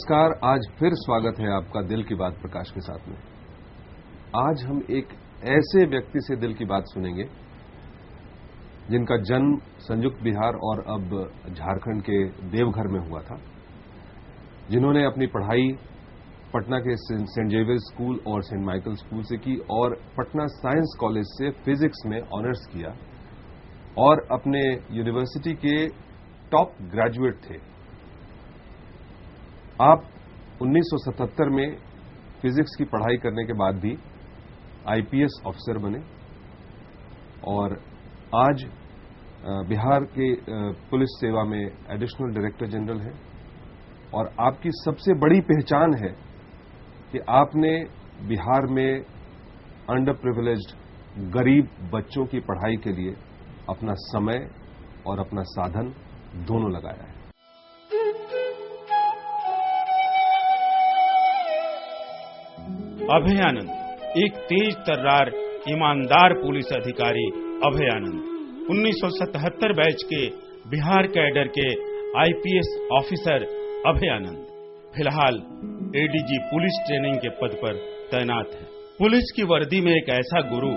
नमस्कार। आज फिर स्वागत है आपका दिल की बात प्रकाश के साथ में। आज हम एक ऐसे व्यक्ति से दिल की बात सुनेंगे जिनका जन्म संयुक्त बिहार और अब झारखंड के देवघर में हुआ था, जिन्होंने अपनी पढ़ाई पटना के सेंट जेवियर स्कूल और सेंट माइकल स्कूल से की और पटना साइंस कॉलेज से फिजिक्स में ऑनर्स किया और अपने यूनिवर्सिटी के टॉप ग्रेजुएट थे। आप 1977 में फिजिक्स की पढ़ाई करने के बाद भी आईपीएस ऑफिसर बने और आज बिहार के पुलिस सेवा में एडिशनल डायरेक्टर जनरल हैं। और आपकी सबसे बड़ी पहचान है कि आपने बिहार में अंडर प्रिविलेज्ड गरीब बच्चों की पढ़ाई के लिए अपना समय और अपना साधन दोनों लगाया है। अभय आनंद, एक तेज तर्रार ईमानदार पुलिस अधिकारी अभय आनंद, 1977 बैच के बिहार कैडर के आईपीएस ऑफिसर अभय आनंद फिलहाल एडीजी पुलिस ट्रेनिंग के पद पर तैनात है। पुलिस की वर्दी में एक ऐसा गुरु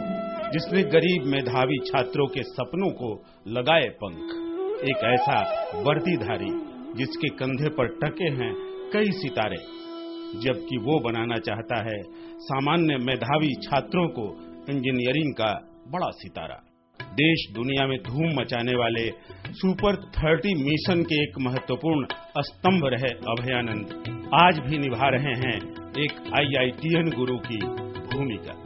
जिसने गरीब मेधावी छात्रों के सपनों को लगाए पंख, एक ऐसा वर्दीधारी जिसके कंधे पर टके हैं कई सितारे, जबकि वो बनाना चाहता है सामान्य मेधावी छात्रों को इंजीनियरिंग का बड़ा सितारा। देश दुनिया में धूम मचाने वाले सुपर 30 मिशन के एक महत्वपूर्ण स्तंभ रहे अभय आनंद आज भी निभा रहे हैं एक आईआईटीएन गुरु की भूमिका।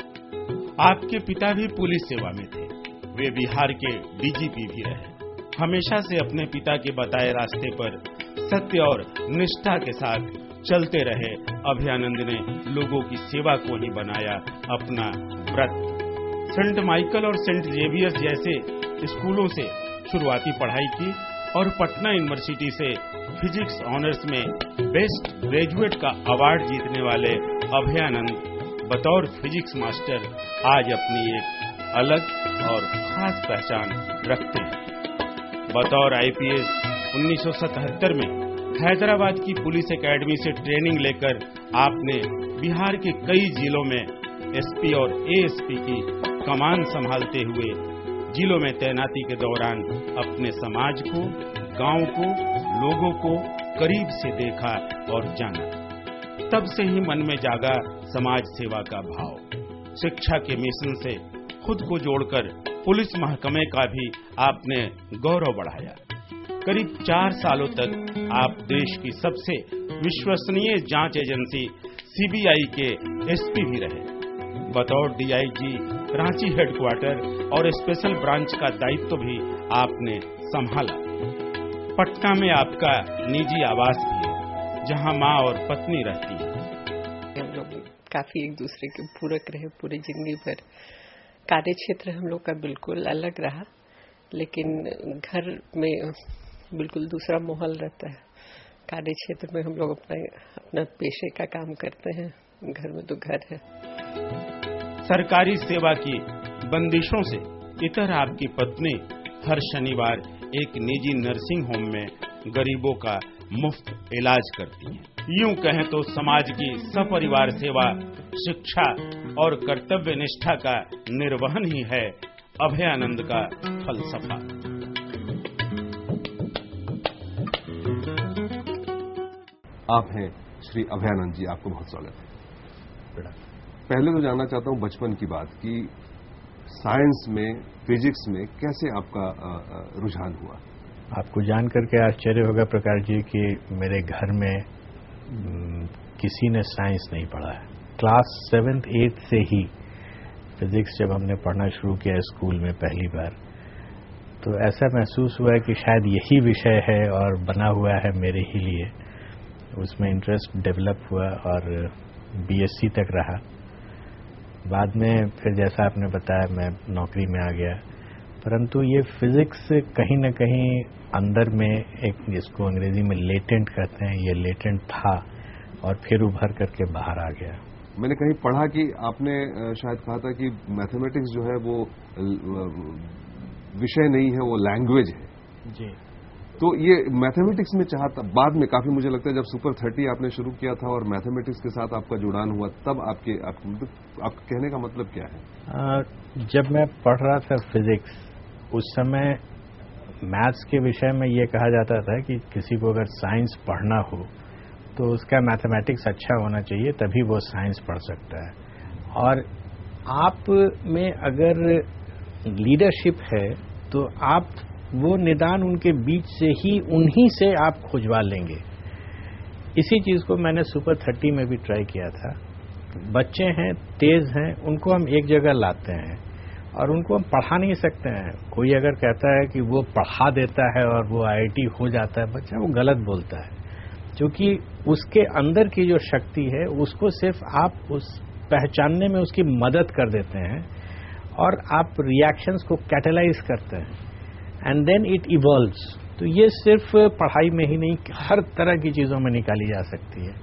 आपके पिता भी पुलिस सेवा में थे, वे बिहार के डीजीपी भी रहे। हमेशा से अपने पिता के बताए रास्ते पर सत्य और निष्ठा के साथ चलते रहे अभय आनंद ने लोगों की सेवा को ही बनाया अपना व्रत। सेंट माइकल और सेंट जेवियर जैसे स्कूलों से शुरुआती पढ़ाई की और पटना यूनिवर्सिटी से फिजिक्स ऑनर्स में बेस्ट ग्रेजुएट का अवार्ड जीतने वाले अभय आनंद बतौर फिजिक्स मास्टर आज अपनी एक अलग और खास पहचान रखते हैं। बतौर आईपीएस 1977 में हैदराबाद की पुलिस एकेडमी से ट्रेनिंग लेकर आपने बिहार के कई जिलों में एसपी और एएसपी की कमान संभालते हुए जिलों में तैनाती के दौरान अपने समाज को, गांव को, लोगों को करीब से देखा और जाना। तब से ही मन में जागा समाज सेवा का भाव। शिक्षा के मिशन से खुद को जोड़कर पुलिस महकमे का भी आपने गौरव बढ़ाया। करीब 4 सालों तक आप देश की सबसे विश्वसनीय जांच एजेंसी सीबीआई के एसपी भी रहे। बतौर डीआईजी रांची हेडक्वार्टर और स्पेशल ब्रांच का दायित्व भी आपने संभाला। पटना में आपका निजी आवास भी है, जहां मां और पत्नी रहती है। हम लोग काफी एक दूसरे के पूरक रहे पूरी जिंदगी भर। कार्य क्षेत्र हम लोग का बिल्कुल अलग रहा, लेकिन घर में बिल्कुल दूसरा माहौल रहता है। कार्य क्षेत्र में हम लोग अपना पेशे का काम करते हैं, घर में तो घर है। सरकारी सेवा की बंदिशों से इतर आपकी पत्नी हर शनिवार एक निजी नर्सिंग होम में गरीबों का मुफ्त इलाज करती हैं। यूं कहें तो समाज की सपरिवार सेवा, शिक्षा और कर्तव्य निष्ठा का निर्वहन ही है अभय आनंद का फलसफा। आप हैं श्री अभय आनंद जी, आपको बहुत स्वागत है। पहले तो जानना चाहता हूं बचपन की बात कि साइंस में, फिजिक्स में कैसे आपका रुझान हुआ? आपको जान करके आश्चर्य होगा प्रकाश जी कि मेरे घर में किसी ने साइंस नहीं पढ़ा है। क्लास 7th 8th से ही फिजिक्स जब हमने पढ़ना शुरू किया स्कूल में पहली बार, तो ऐसा महसूस हुआ कि शायद यही विषय है और बना हुआ है मेरे ही लिए। उसमें इंटरेस्ट डेवलप हुआ और बीएससी तक रहा। बाद में फिर जैसा आपने बताया मैं नौकरी में आ गया, परंतु ये फिजिक्स कहीं न कहीं अंदर में एक, जिसको अंग्रेजी में लेटेंट कहते हैं, ये लेटेंट था और फिर उभर करके बाहर आ गया। मैंने कहीं पढ़ा कि आपने शायद कहा था कि मैथमेटिक्स जो है वो विषय नहीं है, वो लैंग्वेज है। जी। तो ये मैथमेटिक्स में चाहता बाद में काफी, मुझे लगता है जब सुपर 30 आपने शुरू किया था और मैथमेटिक्स के साथ आपका जुड़ान हुआ, तब आपके कहने का मतलब क्या है? जब मैं पढ़ रहा था फिजिक्स, उस समय मैथ्स के विषय में ये कहा जाता था कि किसी को अगर साइंस पढ़ना हो तो उसका मैथमेटिक्स अच्छा होना चाहिए, तभी वो साइंस पढ़ सकता है। और आप में अगर लीडरशिप है तो आप वो निदान उनके बीच से ही, उन्हीं से आप खुजवा लेंगे। इसी चीज को मैंने सुपर 30 में भी ट्राई किया था। बच्चे हैं, तेज हैं, उनको हम एक जगह लाते हैं और उनको हम पढ़ा नहीं सकते हैं। कोई अगर कहता है कि वो पढ़ा देता है और वो IIT हो जाता है बच्चा, वो गलत बोलता है, क्योंकि उसके अंदर की जो शक्ति है उसको सिर्फ आप उस पहचानने में उसकी मदद कर देते हैं और आप रिएक्शंस को कैटलाइज करते हैं एंड देन इट इवॉल्व्स। तो ये सिर्फ पढ़ाई में ही नहीं, हर तरह की चीजों में निकाली जा सकती है।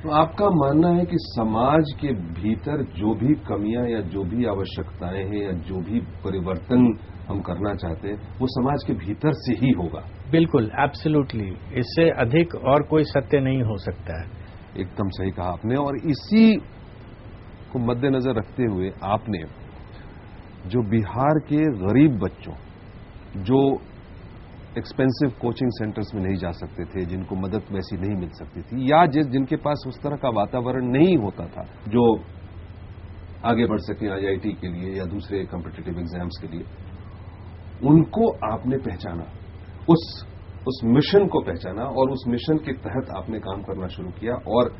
तो आपका मानना है कि समाज के भीतर जो भी कमियां या जो भी आवश्यकताएं हैं या जो भी परिवर्तन हम करना चाहते हैं वो समाज के भीतर से ही होगा? बिल्कुल, एब्सोल्युटली, इससे अधिक और कोई सत्य नहीं हो सकता है। एकदम सही कहा आपने। और इसी को मद्देनजर रखते हुए आपने जो बिहार के गरीब बच्चों, जो एक्सपेंसिव कोचिंग सेंटर्स में नहीं जा सकते थे, जिनको मदद वैसी नहीं मिल सकती थी, या जिनके पास उस तरह का वातावरण नहीं होता था जो आगे बढ़ सके IIT के लिए या दूसरे कॉम्पिटिटिव एग्जाम्स के लिए, उनको आपने पहचाना, उस मिशन को पहचाना और उस मिशन के तहत आपने काम करना शुरू किया। और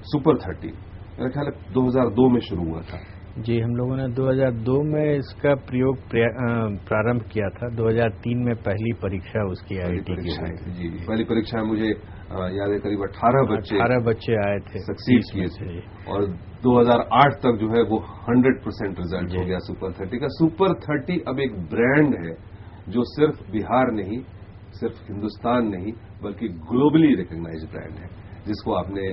सुपर 30 मेरा ख्याल है 2002 में शुरू हुआ था। जी, हम लोगों ने 2002 में इसका प्रयोग प्रारंभ किया था। 2003 में पहली परीक्षा उसकी IIT की हुई थी। जी, पहली परीक्षा में मुझे याद है करीब 18 बच्चे आए थे, सक्सीड किए थे। और 2008 तक जो है वो 100% रिजल्ट हो गया सुपर 30 का। सुपर 30 अब एक ब्रांड है जो सिर्फ बिहार नहीं, सिर्फ हिंदुस्तान नहीं, बल्कि ग्लोबली रिकॉग्नाइज्ड ब्रांड है, जिसको आपने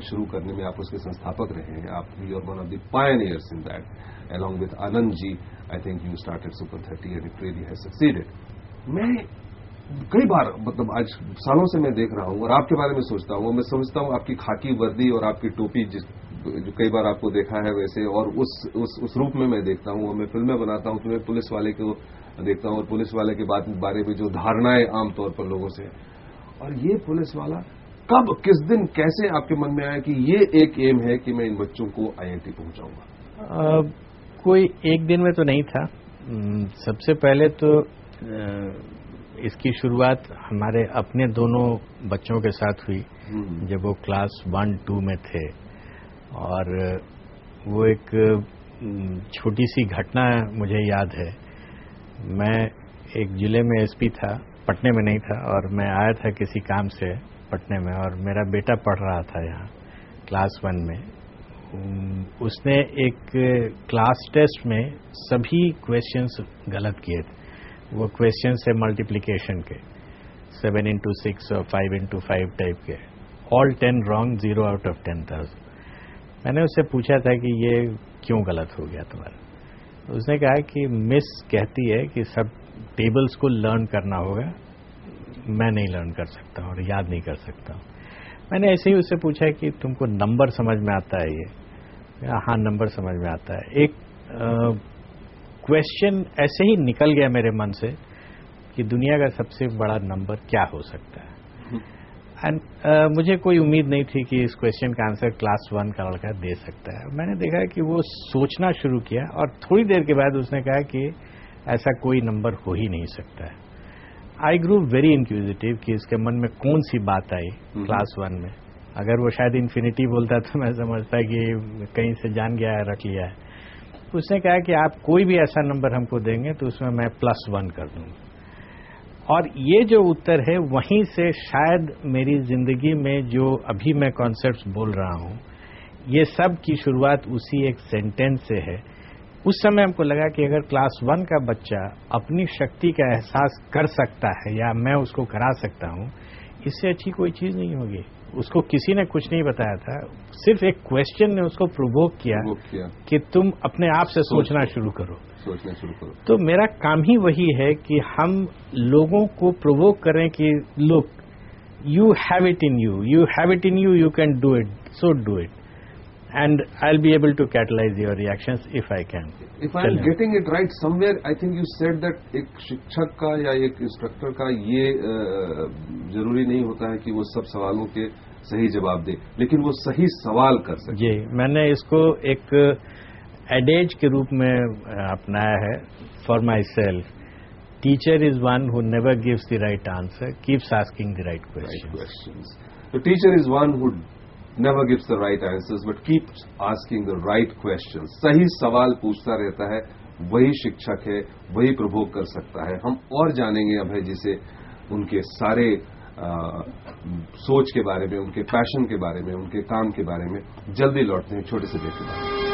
शुरू करने में आप उसके संस्थापक रहे हैं। आप you are one of the pioneers in that along with Anand ji. I think you started super 30 and it really has succeeded. मैं कई बार, मतलब आज सालों से मैं देख रहा हूं और आपके बारे में सोचता हूं, मैं समझता हूं आपकी खाकी वर्दी और आपकी टोपी जो कई बार आपको देखा है वैसे, और उस रूप में मैं देखता हूं। मैं फिल्में बनाता हूं तो मैं पुलिस वाले को देखता हूं और पुलिस वाले के बारे में जो धारणाएं आमतौर पर लोगों से, और ये पुलिस वाला कब, किस दिन, कैसे आपके मन में आया कि ये एक एम है कि मैं इन बच्चों को IIT पहुंचाऊंगा? कोई एक दिन में तो नहीं था। सबसे पहले तो इसकी शुरुआत हमारे अपने दोनों बच्चों के साथ हुई जब वो क्लास 1-2 में थे। और वो एक छोटी सी घटना मुझे याद है। मैं एक जिले में SP था, पटने में नहीं था, और मैं आया था किसी काम से पटने में, और मेरा बेटा पढ़ रहा था यहाँ क्लास 1 में। उसने एक क्लास टेस्ट में सभी क्वेश्चंस गलत किए थे। वो क्वेश्चंस है मल्टीप्लिकेशन के, 7 into 6 और 5 into 5 टाइप के, ऑल 10 रॉन्ग, 0 out of 10,000। मैंने उससे पूछा था कि ये क्यों गलत हो गया तुम्हारा? तो उसने कहा कि मिस कहती है कि सब टेबल्स को लर्न करना होगा, मैं नहीं लर्न कर सकता और याद नहीं कर सकता। मैंने ऐसे ही उससे पूछा कि तुमको नंबर समझ में आता है? ये हाँ, नंबर समझ में आता है। एक क्वेश्चन ऐसे ही निकल गया मेरे मन से कि दुनिया का सबसे बड़ा नंबर क्या हो सकता है। एंड मुझे कोई उम्मीद नहीं थी कि इस क्वेश्चन का आंसर क्लास 1 का लड़का दे सकता है। मैंने देखा कि वो सोचना शुरू किया और थोड़ी देर के बाद उसने कहा कि ऐसा कोई नंबर हो ही नहीं सकता है। आई ग्रू वेरी इंक्विजिटिव कि इसके मन में कौन सी बात आई क्लास 1 में। अगर वो शायद इन्फिनिटी बोलता तो मैं समझता कि कहीं से जान गया है, रख लिया है। उसने कहा कि आप कोई भी ऐसा नंबर हमको देंगे तो उसमें मैं +1 कर दूंगा। और ये जो उत्तर है, वहीं से शायद मेरी जिंदगी में जो अभी मैं कॉन्सेप्ट्स बोल रहा हूं, ये सब की शुरुआत उसी एक सेंटेंस से है। उस समय हमको लगा कि अगर क्लास 1 का बच्चा अपनी शक्ति का एहसास कर सकता है या मैं उसको करा सकता हूं, इससे अच्छी कोई चीज नहीं होगी। उसको किसी ने कुछ नहीं बताया था, सिर्फ एक क्वेश्चन ने उसको प्रोवोक किया कि तुम अपने आप से सोचना शुरू करो। सोचना शुरू करो? तो मेरा काम ही वही है कि हम लोगों को प्रोवोक करें कि look, you have it in you, you can do it, so do it, and I'll be able to catalyze your reactions if I can. If I'm getting it right, somewhere I think you said that एक शिक्षक का या एक instructor का ये जरूरी नहीं होता है कि वो सब सवालों के सही जवाब दे, लेकिन वो सही सवाल कर सके. जी, मैंने इसको एक एडेज के रूप में अपनाया है for my self. Teacher is one who never gives the right answer, keeps asking the right questions. The teacher is one who never gives the right answers but keeps asking the right questions. सही सवाल पूछता रहता है, वही शिक्षक है, वही प्रभोग कर सकता है. हम और जानेंगे अभय जी से उनके सारे सोच के बारे में, उनके पैशन के बारे में, उनके काम के बारे में. जल्दी लौटते हैं छोटे से ब्रेक के बाद.